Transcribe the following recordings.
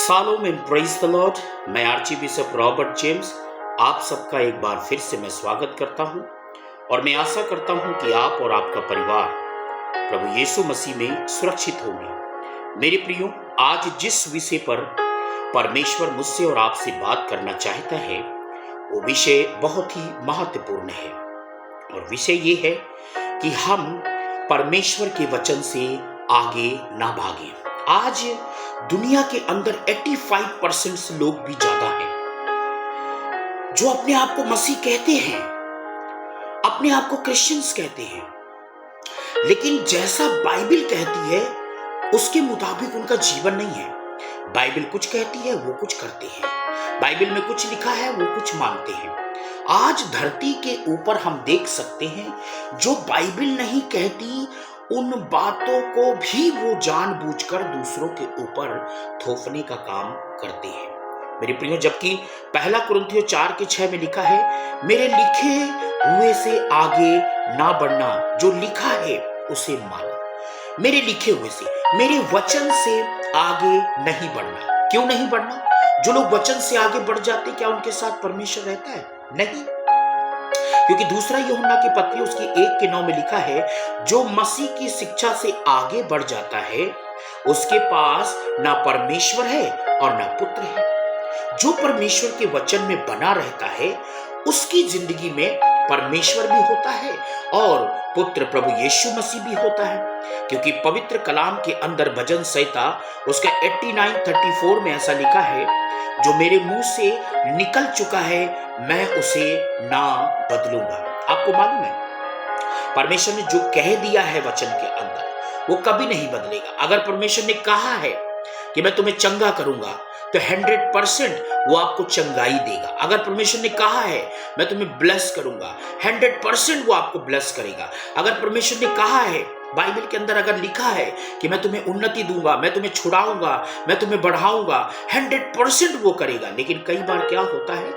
सालों में praise the Lord. मैं आर्ची बिशप रॉबर्ट जेम्स आप सबका एक बार फिर से मैं स्वागत करता हूं और मैं आशा करता हूं कि आप और आपका परिवार प्रभु यीशु मसीह में सुरक्षित होंगे। मेरे प्रियो, आज जिस विषय पर परमेश्वर मुझसे और आपसे बात करना चाहता है वो विषय बहुत ही महत्वपूर्ण है और विषय ये है कि हम परमेश्वर के वचन से आगे ना भागें। आज दुनिया के अंदर 85% से लोग भी ज्यादा हैं जो अपने आप को मसीह कहते हैं, अपने आप को क्रिश्चियंस कहते हैं, लेकिन जैसा बाइबल कहती है उसके मुताबिक उनका जीवन नहीं है। बाइबल कुछ कहती है, वो कुछ करते हैं। बाइबल में कुछ लिखा है, वो कुछ मानते हैं। आज धरती के ऊपर हम देख सकते हैं जो बाइबल नहीं कहती उन बातों को भी वो जानबूझकर दूसरों के ऊपर थोपने का काम करते हैं। मेरे प्रियो, जबकि पहला कुरिन्थियों 4:6 में लिखा है, मेरे लिखे हुए से आगे ना बढ़ना, जो लिखा है उसे मानो। मेरे लिखे हुए से, मेरे वचन से आगे नहीं बढ़ना। क्यों नहीं बढ़ना? जो लोग वचन से आगे बढ़ जाते, क्या उनके साथ परमेश्वर रहता है? नहीं, क्योंकि दूसरा यूहन्ना की पत्री उसकी 1:9 में लिखा है, जो मसीह की शिक्षा से आगे बढ़ जाता है उसके पास ना परमेश्वर है और ना पुत्र है। जो परमेश्वर के वचन में बना रहता है उसकी जिंदगी में परमेश्वर भी होता है और पुत्र प्रभु यीशु मसीह भी होता है। क्योंकि पवित्र कलाम के अंदर भजन संहिता उसका 89:34 में ऐसा लिखा है, जो मेरे मुंह से निकल चुका है मैं उसे ना बदलूंगा। आपको मालूम है, परमेश्वर ने जो कह दिया है वचन के अंदर वो कभी नहीं बदलेगा। अगर परमेश्वर ने कहा है कि मैं तुम्हें चंगा करूंगा तो 100% वो आपको चंगाई देगा। अगर परमेश्वर ने कहा है मैं तुम्हें ब्लेस करूंगा, 100% वो आपको ब्लेस करेगा। अगर परमेश्वर ने कहा है, बाइबल के अंदर अगर लिखा है कि मैं तुम्हें उन्नति दूंगा, मैं तुम्हें छुड़ाऊंगा, मैं तुम्हें बढ़ाऊंगा, 100% वो करेगा। लेकिन कई बार क्या होता है,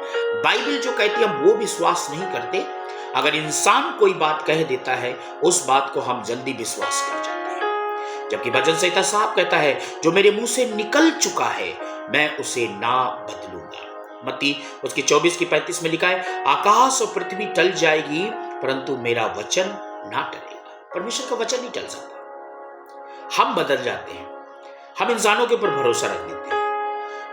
बाइबल जो कहती है हम वो विश्वास नहीं करते। अगर इंसान कोई बात कह देता है उस बात को हम जल्दी विश्वास कर जाते हैं, जबकि भजन संहिता साफ कहता है, जो मेरे मुंह से निकल चुका है मैं उसे ना बदलूंगा। मत्ती उसकी 24:35 में लिखा है, आकाश और पृथ्वी टल जाएगी परंतु मेरा वचन ना टलेगा। परमेश्वर का वचन नहीं टल सकता। हम बदल जाते हैं, हम इंसानों के ऊपर भरोसा रख देते हैं।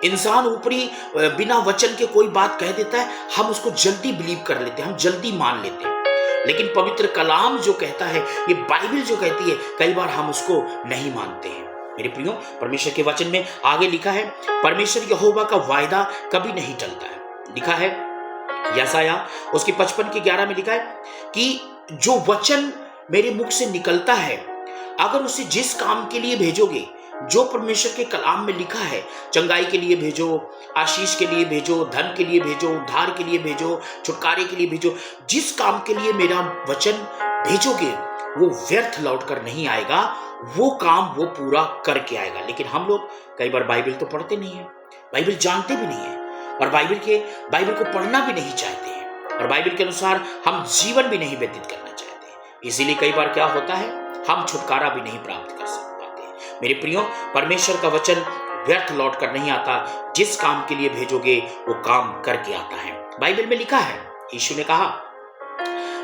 इंसान ऊपरी बिना वचन के कोई बात कह देता है, हम उसको जल्दी बिलीव कर लेते हैं, हम जल्दी मान लेते हैं। लेकिन पवित्र कलाम जो कहता है, ये बाइबल जो कहती है, कई बार हम उसको नहीं मानते हैं। मेरे प्रियो, परमेश्वर के वचन में आगे लिखा है, परमेश्वर यहोवा का वायदा कभी नहीं टलता है। लिखा है यशायाह उसकी 55:11 में लिखा है कि जो वचन मेरे मुख से निकलता है, अगर उसे जिस काम के लिए भेजोगे, जो परमेश्वर के कलाम में लिखा है, चंगाई के लिए भेजो, आशीष के लिए भेजो, धन के लिए भेजो, उद्धार के लिए भेजो, छुटकारे के लिए भेजो, जिस काम के लिए मेरा वचन भेजोगे वो व्यर्थ लौट कर नहीं आएगा, वो काम वो पूरा करके आएगा। लेकिन हम लोग कई बार बाइबल तो पढ़ते नहीं है, बाइबल जानते भी नहीं है और बाइबल को पढ़ना भी नहीं चाहते हैं और बाइबल के अनुसार हम जीवन भी नहीं व्यतीत करना चाहते। इसीलिए कई बार क्या होता है, हम छुटकारा भी नहीं प्राप्त कर पाते। मेरे प्रियो, परमेश्वर का वचन व्यर्थ लौट कर नहीं आता, जिस काम के लिए भेजोगे वो काम करके आता है। बाइबल में लिखा है, यीशु ने कहा,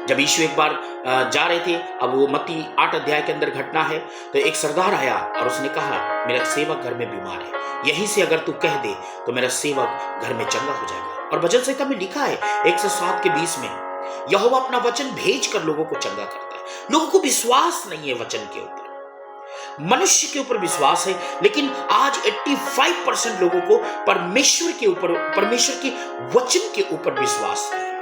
जब यीशु एक बार जा रहे थे, अब वो मत्ती 8 अध्याय के अंदर घटना है, तो एक सरदार आया और उसने कहा, मेरा सेवक घर में बीमार है, यहीं से अगर तू कह दे तो मेरा सेवक घर में चंगा हो जाएगा। और भजन संहिता में लिखा है 107:20 में, यहोवा अपना वचन भेज कर लोगों को चंगा करता है। लोगों को विश्वास नहीं है वचन के ऊपर, मनुष्य के ऊपर विश्वास है, लेकिन आज 85% लोगों को परमेश्वर के ऊपर, परमेश्वर के वचन के ऊपर विश्वास नहीं है।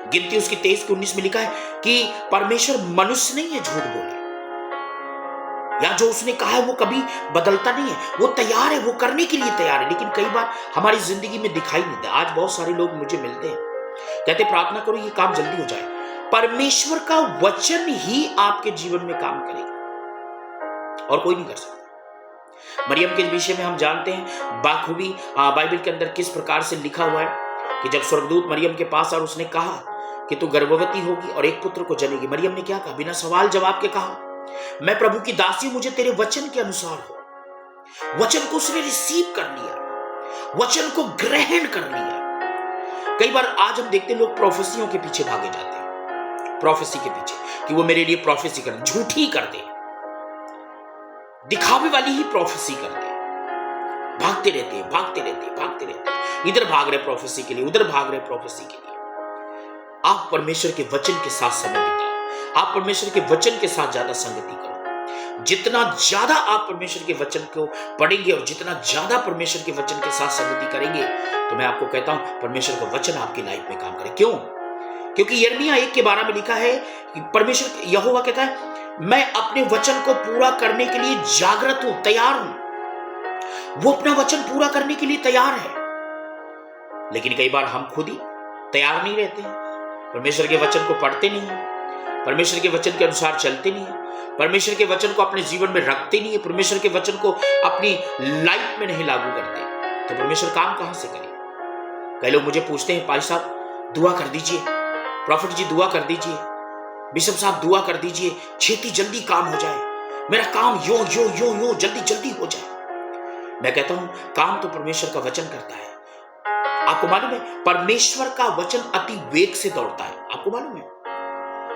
गिनती उसकी 23:19 में लिखा है कि परमेश्वर मनुष्य नहीं है झूठ बोले, या जो उसने कहा है वो कभी बदलता नहीं है, वो तैयार है, वो करने के लिए तैयार है। लेकिन कई बार हमारी जिंदगी में दिखाई नहीं देता। आज बहुत सारे लोग मुझे मिलते हैं, कहते प्रार्थना करो ये काम जल्दी हो जाए। परमेश्वर का वचन ही आपके जीवन में काम करेगा और कोई नहीं कर सकता। मरियम के विषय में हम जानते हैं बाखूबी बाइबल के अंदर किस प्रकार से लिखा हुआ है कि जब स्वर्गदूत मरियम के पास और उसने कहा कि तू गर्भवती होगी और एक पुत्र को जनेगी, मरियम ने क्या कहा? बिना सवाल जवाब के कहा, मैं प्रभु की दासी, मुझे तेरे वचन के अनुसार हो। वचन को उसने रिसीव कर लिया। वचन को ग्रहण कर लिया। कई बार आज हम देखते हैं लोग प्रोफेसियों के पीछे भागे जाते हैं, प्रोफेसी के पीछे कि वो मेरे लिए प्रोफेसी कर दे, झूठी कर दे, दिखावे वाली ही प्रोफेसी कर दे। भागते रहते हैं, भागते रहते हैं, भागते रहते हैं, इधर भाग रहे प्रोफेसी के लिए, उधर भाग रहे प्रोफेसी के लिए। आप परमेश्वर के वचन के साथ समय बिताओ, आप परमेश्वर के वचन के साथ ज्यादा संगति करो। जितना ज्यादा आप परमेश्वर के वचन को पढ़ेंगे और जितना ज्यादा परमेश्वर के वचन के साथ संगति करेंगे, तो मैं आपको कहता हूं परमेश्वर का वचन आपकी लाइफ में काम करे। क्यों? क्योंकि यिर्मयाह 1:12 में लिखा है कि परमेश्वर यहोवा कहता है, मैं अपने वचन को पूरा करने के लिए जागृत हूं, तैयार हूं। वो अपना वचन पूरा करने के लिए तैयार है। लेकिन कई बार हम खुद ही तैयार नहीं रहते हैं, परमेश्वर के वचन को पढ़ते नहीं है, परमेश्वर के वचन के अनुसार चलते नहीं है, परमेश्वर के वचन को अपने जीवन में रखते नहीं है, परमेश्वर के वचन को अपनी लाइफ में नहीं लागू करते, तो परमेश्वर काम कहां से करे? कई लोग मुझे पूछते हैं, भाई साहब दुआ कर दीजिए, प्रॉफिट जी दुआ कर दीजिए, बिशप साहब दुआ कर दीजिए, छेती जल्दी काम हो जाए, मेरा काम यो यो यो यो जल्दी जल्दी हो जाए। मैं कहता हूं काम तो परमेश्वर का वचन करता है। आपको मालूम है परमेश्वर का वचन अति वेग से दौड़ता है। आपको मालूम है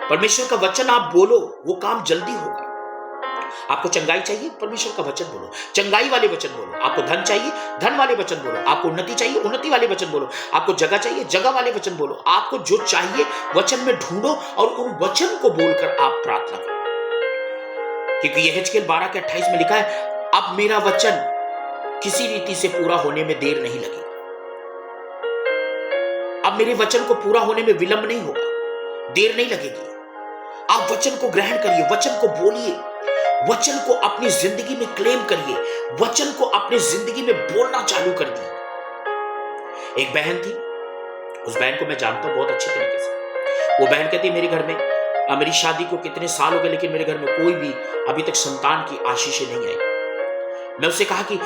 परमेश्वर का वचन आप बोलो, वो काम जल्दी होगा। आपको चंगाई चाहिए, परमेश्वर का वचन बोलो, चंगाई वाले वचन बोलो। आपको धन चाहिए, धन वाले वचन बोलो। आपको उन्नति चाहिए, उन्नति वाले वचन बोलो। आपको जगह चाहिए, जगह वाले वचन बोलो। आपको जो चाहिए वचन में ढूंढो और उन वचन को बोलकर आप प्रार्थना करो। क्योंकि यहेजकेल 12:28 में लिखा है, अब मेरा वचन किसी रीति से पूरा होने में देर नहीं लगेगी। अब मेरे वचन को पूरा होने में विलंब नहीं होगा, देर नहीं लगेगी। आप वचन को ग्रहण करिए, वचन को बोलिए, वचन को अपनी जिंदगी में क्लेम करिए, वचन को अपनी जिंदगी में बोलना चालू कर दिए। एक बहन थी, उस बहन को मैं जानता हूं बहुत अच्छे तरीके से। वो बहन कहती मेरे घर में मेरी शादी को कितने साल हो गए, लेकिन मेरे घर में कोई भी अभी तक संतान की आशीषें नहीं आई। मैं उससे कहा कि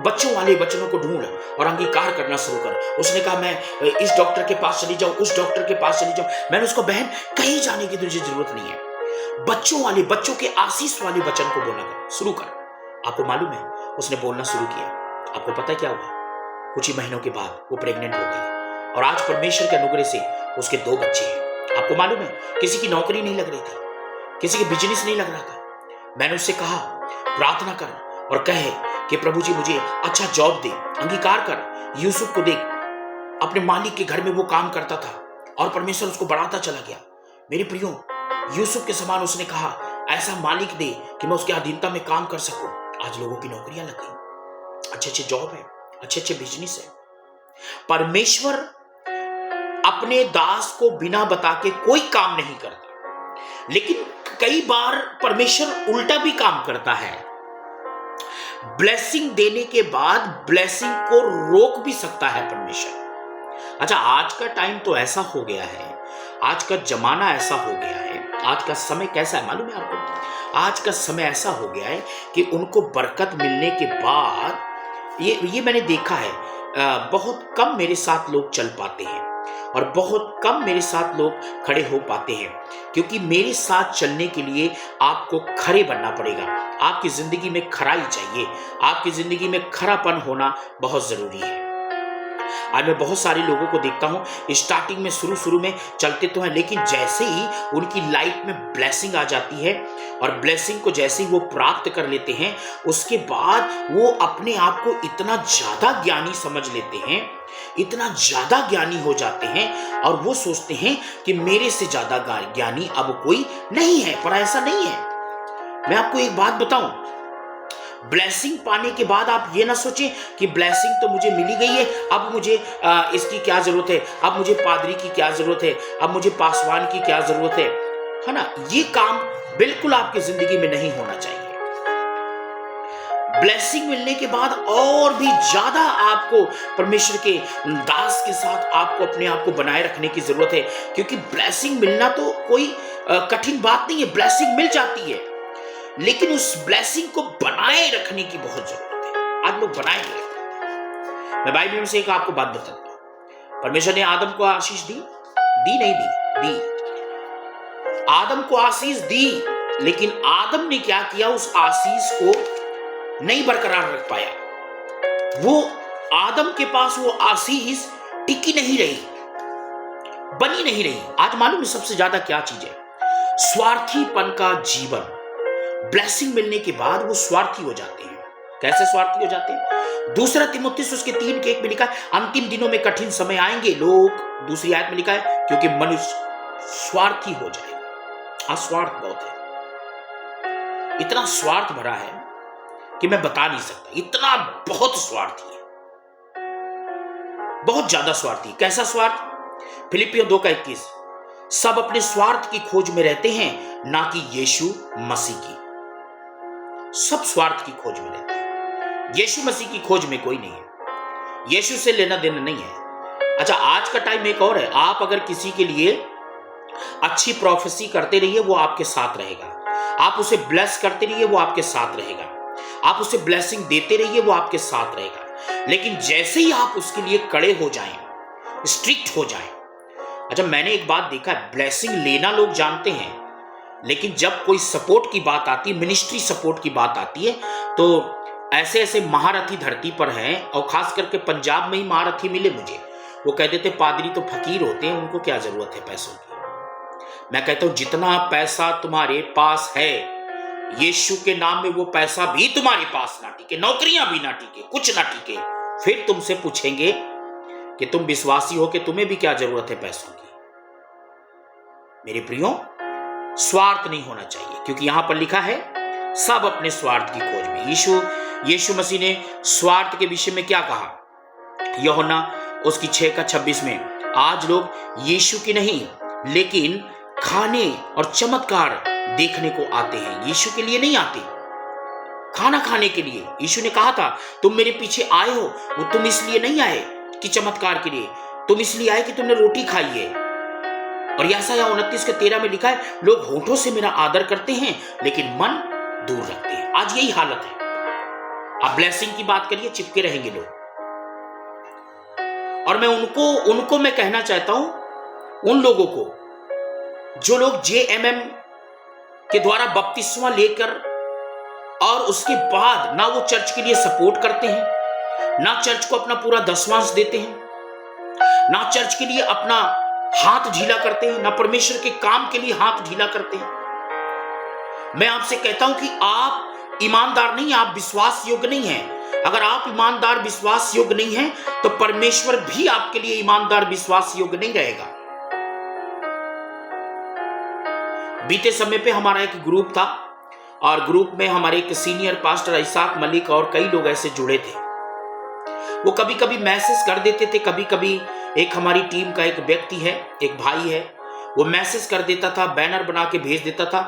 बच्चों वाले वचनों को ढूंढ और अंगीकार करना शुरू कर। उसने कहा मैं इस डॉक्टर के पास चली जाऊं, उस डॉक्टर के पास चली जाऊं। मैंने उसको, बहन कहीं जाने की तुझे जरूरत नहीं है, बच्चों वाले, बच्चों के आशीष वाले वचन को बोलना कर शुरू कर। आपको मालूम है उसने बोलना शुरू किया। आपको पता है क्या हुआ? कुछ ही महीनों के बाद वो प्रेग्नेंट हो गई और आज परमेश्वर के अनुग्रह से उसके 2 बच्चे हैं। आपको मालूम है किसी की नौकरी नहीं लग रही थी, किसी की बिजनेस नहीं लग रहा था। मैंने उससे कहा प्रार्थना कर और कहे कि प्रभु जी मुझे अच्छा जॉब दे, अंगीकार कर। यूसुफ को देख, अपने मालिक के घर में वो काम करता था और परमेश्वर उसको बढ़ाता चला गया। मेरे प्रियो, यूसुफ के समान उसने कहा ऐसा मालिक दे कि मैं उसके अधीनता में काम कर सकूं। आज लोगों की नौकरियां लग गई, अच्छे अच्छे जॉब है, अच्छे अच्छे बिजनेस है। परमेश्वर अपने दास को बिना बता के कोई काम नहीं करता, लेकिन कई बार परमेश्वर उल्टा भी काम करता है। ब्लेसिंग देने के बाद ब्लेसिंग को रोक भी सकता है परमेश्वर। अच्छा, आज का टाइम तो ऐसा हो गया है, आज का जमाना ऐसा हो गया है, आज का समय कैसा है मालूम है आपको? आज का समय ऐसा हो गया है कि उनको बरकत मिलने के बाद ये मैंने देखा है, बहुत कम मेरे साथ लोग चल पाते हैं और बहुत कम मेरे साथ लोग खड़े हो पाते हैं, क्योंकि मेरे साथ चलने के लिए आपको खड़े बनना पड़ेगा। आपकी जिंदगी में खराई चाहिए, आपकी जिंदगी में खरापन होना बहुत जरूरी है। आज मैं बहुत सारे लोगों को देखता हूं, स्टार्टिंग में शुरू में चलते तो हैं, लेकिन जैसे ही उनकी लाइफ में ब्लेसिंग आ जाती है और ब्लेसिंग को जैसे ही वो प्राप्त कर लेते हैं, उसके बाद वो अपने आप को इतना ज्यादा ज्ञानी समझ लेते हैं, इतना ज्यादा ज्ञानी हो जाते हैं और वो सोचते हैं कि मेरे से ज्यादा ज्ञानी अब कोई नहीं है। पर ऐसा नहीं है। मैं आपको एक बात बताऊं, ब्लेसिंग पाने के बाद आप ये ना सोचें कि ब्लेसिंग तो मुझे मिली गई है, अब मुझे इसकी क्या जरूरत है, अब मुझे पादरी की क्या जरूरत है, अब मुझे पासवान की क्या जरूरत है ना? ये काम बिल्कुल आपकी जिंदगी में नहीं होना चाहिए। ब्लेसिंग मिलने के बाद और भी ज्यादा आपको परमेश्वर के दास के साथ आपको अपने आप को बनाए रखने की जरूरत है, क्योंकि ब्लेसिंग मिलना तो कोई कठिन बात नहीं है। ब्लेसिंग मिल जाती है, लेकिन उस ब्लेसिंग को बनाए रखने की बहुत जरूरत है। आज लोग बनाए नहीं रखते। मैं बाइबल में से एक आपको बात बताता हूं। परमेश्वर ने आदम को आशीष दी नहीं दी? आदम को आशीष दी, लेकिन आदम ने क्या किया? उस आशीष को नहीं बरकरार रख पाया। वो आदम के पास वो आशीष टिकी नहीं रही, बनी नहीं रही। आज मालूम है सबसे ज्यादा क्या चीज है? स्वार्थीपन का जीवन। ब्लेसिंग मिलने के बाद वो स्वार्थी हो जाते हैं। कैसे स्वार्थी हो जाते हैं? दूसरा तिमुथियुस उसके 3:1 में लिखा है, अंतिम दिनों में कठिन समय आएंगे, लोग, दूसरी आयत में लिखा है, क्योंकि मनुष्य स्वार्थी हो जाएगा। हाँ, स्वार्थ बहुत है, इतना स्वार्थ भरा है कि मैं बता नहीं सकता, इतना बहुत स्वार्थी है, बहुत ज्यादा स्वार्थी। कैसा स्वार्थ? फिलिपियों 2:21, सब अपने स्वार्थ की खोज में रहते हैं, ना कि यीशु मसीह की। सब स्वार्थ की खोज में रहते हैं, यीशु मसीह की खोज में कोई नहीं है, यीशु से लेना देना नहीं है। अच्छा, आज का टाइम एक और है। आप अगर किसी के लिए अच्छी प्रोफेसी करते रहिए, वो आपके साथ रहेगा। आप उसे ब्लेस करते रहिए, वो आपके साथ रहेगा। आप उसे ब्लेसिंग देते रहिए, वो आपके साथ रहेगा। लेकिन जैसे ही आप उसके लिए कड़े हो जाएं, स्ट्रिक्ट हो जाएं। अच्छा, मैंने एक बात देखा है, ब्लेसिंग लेना लोग जानते हैं, लेकिन जब कोई सपोर्ट की बात आती है, मिनिस्ट्री सपोर्ट की बात आती है, तो ऐसे ऐसे महारथी धरती पर हैं, और खास करके पंजाब में ही महारथी मिले मुझे। वो कहते थे पादरी तो फकीर होते हैं, उनको क्या जरूरत है पैसों की। मैं कहता हूं जितना पैसा तुम्हारे पास है, यीशु के नाम में वो पैसा भी तुम्हारे पास ना टिके, नौकरियां भी ना टिके, कुछ ना टिके, फिर तुमसे पूछेंगे कि तुम विश्वासी हो कि तुम्हें भी क्या जरूरत है पैसों की। मेरे प्रियो, स्वार्थ नहीं होना चाहिए, क्योंकि यहां पर लिखा है सब अपने स्वार्थ की खोज में। यीशु मसीह ने स्वार्थ के विषय में क्या कहा? यूहन्ना उसकी 6:26 में, आज लोग यीशु की नहीं लेकिन खाने और चमत्कार देखने को आते हैं, यीशु के लिए नहीं आते, खाना खाने के लिए। यीशु ने कहा था, तुम मेरे पीछे आए हो, वो तुम इसलिए नहीं आए कि चमत्कार के लिए, तुम इसलिए आए कि तुमने रोटी खाई है। और यशायाह 29:13 में लिखा है, लोग होठों से मेरा आदर करते हैं लेकिन मन दूर रखते हैं। आज यही हालत है। आप ब्लेसिंग की बात करिए, चिपके रहेंगे लोग। और मैं उनको मैं कहना चाहता हूं, उन लोगों को जो लोग JMM के द्वारा बपतिस्मा लेकर और उसके बाद ना वो चर्च के लिए सपोर्ट करते हैं, ना चर्च को अपना पूरा दसवांश देते हैं, ना चर्च के लिए अपना हाथ ढीला करते हैं, ना परमेश्वर के काम के लिए हाथ ढीला करते हैं। मैं आपसे कहता हूं कि आप ईमानदार नहीं, आप विश्वास योग्य नहीं हैं। अगर आप ईमानदार विश्वास योग्य नहीं हैं, तो परमेश्वर भी आपके लिए ईमानदार विश्वास योग्य नहीं रहेगा। बीते समय पे हमारा एक ग्रुप था, और ग्रुप में हमारे एक सीनियर पास्टर इसाक मलिक और कई लोग ऐसे जुड़े थे। वो कभी कभी मैसेज कर देते थे, कभी कभी एक हमारी टीम का एक व्यक्ति है, एक भाई है, वो मैसेज कर देता था, बैनर बना के भेज देता था।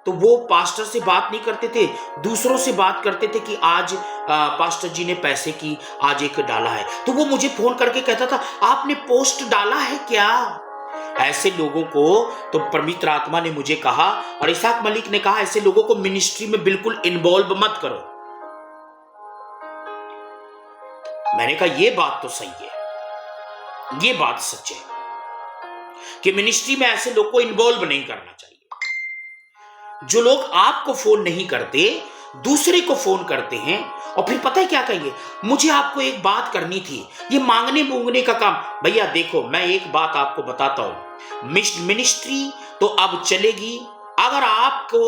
तो वो पास्टर से बात नहीं करते थे, दूसरों से बात करते थे कि आज पास्टर जी ने पैसे की आज एक डाला है। तो वो मुझे फोन करके कहता था, आपने पोस्ट डाला है क्या? ऐसे लोगों को तो पवित्र आत्मा ने मुझे कहा, और इसाक मलिक ने कहा, ऐसे लोगों को मिनिस्ट्री में बिल्कुल इन्वॉल्व मत करो। मैंने कहा ये बात तो सही है, ये बात सच है कि मिनिस्ट्री में ऐसे लोग को इन्वॉल्व नहीं करना चाहिए। जो लोग आपको फोन नहीं करते, दूसरे को फोन करते हैं, और फिर पता है क्या कहेंगे, मुझे आपको एक बात करनी थी, ये मांगने मूंगने का काम। भैया देखो, मैं एक बात आपको बताता हूं, मिनिस्ट्री तो अब चलेगी। अगर आपको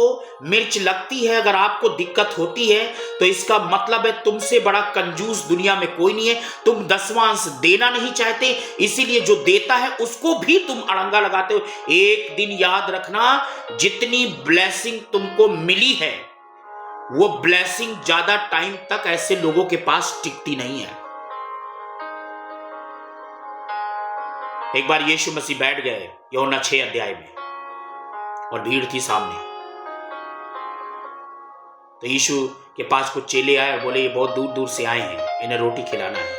मिर्च लगती है, अगर आपको दिक्कत होती है, तो इसका मतलब है तुमसे बड़ा कंजूस दुनिया में कोई नहीं है। तुम दसवांश देना नहीं चाहते, इसीलिए जो देता है उसको भी तुम अड़ंगा लगाते हो। एक दिन याद रखना, जितनी ब्लेसिंग तुमको मिली है, वो ब्लेसिंग ज्यादा टाइम तक ऐसे लोगों के पास टिकती नहीं है। एक बार यीशु मसीह बैठ गए यूहन्ना 6 अध्याय में, और भीड़ थी सामने। तो यीशु के पास कुछ चेले आए और बोले, ये बहुत दूर दूर से आए हैं, इन्हें रोटी खिलाना है।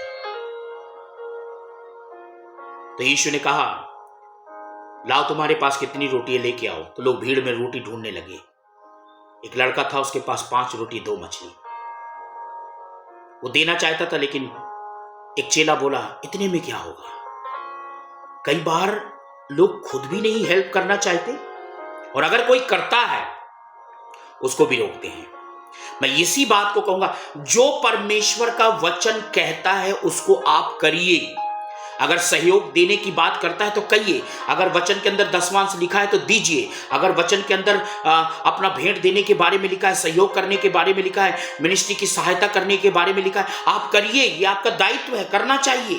तो यीशु ने कहा, लाओ तुम्हारे पास कितनी रोटी है, लेके आओ। तो लोग भीड़ में रोटी ढूंढने लगे। एक लड़का था, उसके पास 5 रोटी 2 मछली। वो देना चाहता था, लेकिन एक चेला बोला, इतने में क्या होगा। कई बार लोग खुद भी नहीं हेल्प करना चाहते, और अगर कोई करता है उसको भी रोकते हैं। मैं इसी बात को कहूंगा, जो परमेश्वर का वचन कहता है उसको आप करिए। अगर सहयोग देने की बात करता है तो कहिए। अगर वचन के अंदर दसवांश लिखा है तो दीजिए। अगर वचन के अंदर अपना भेंट देने के बारे में लिखा है, सहयोग करने के बारे में लिखा है, मिनिस्ट्री की सहायता करने के बारे में लिखा है, आप करिए। ये आपका दायित्व है, करना चाहिए।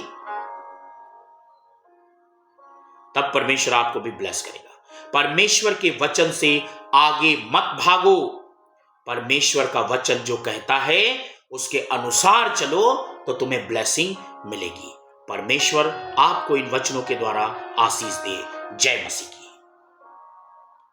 तब परमेश्वर आपको भी ब्लेस करेगा। परमेश्वर के वचन से आगे मत भागो। परमेश्वर का वचन जो कहता है उसके अनुसार चलो तो तुम्हें ब्लेसिंग मिलेगी। परमेश्वर आपको इन वचनों के द्वारा आशीष दे। जय मसीह की।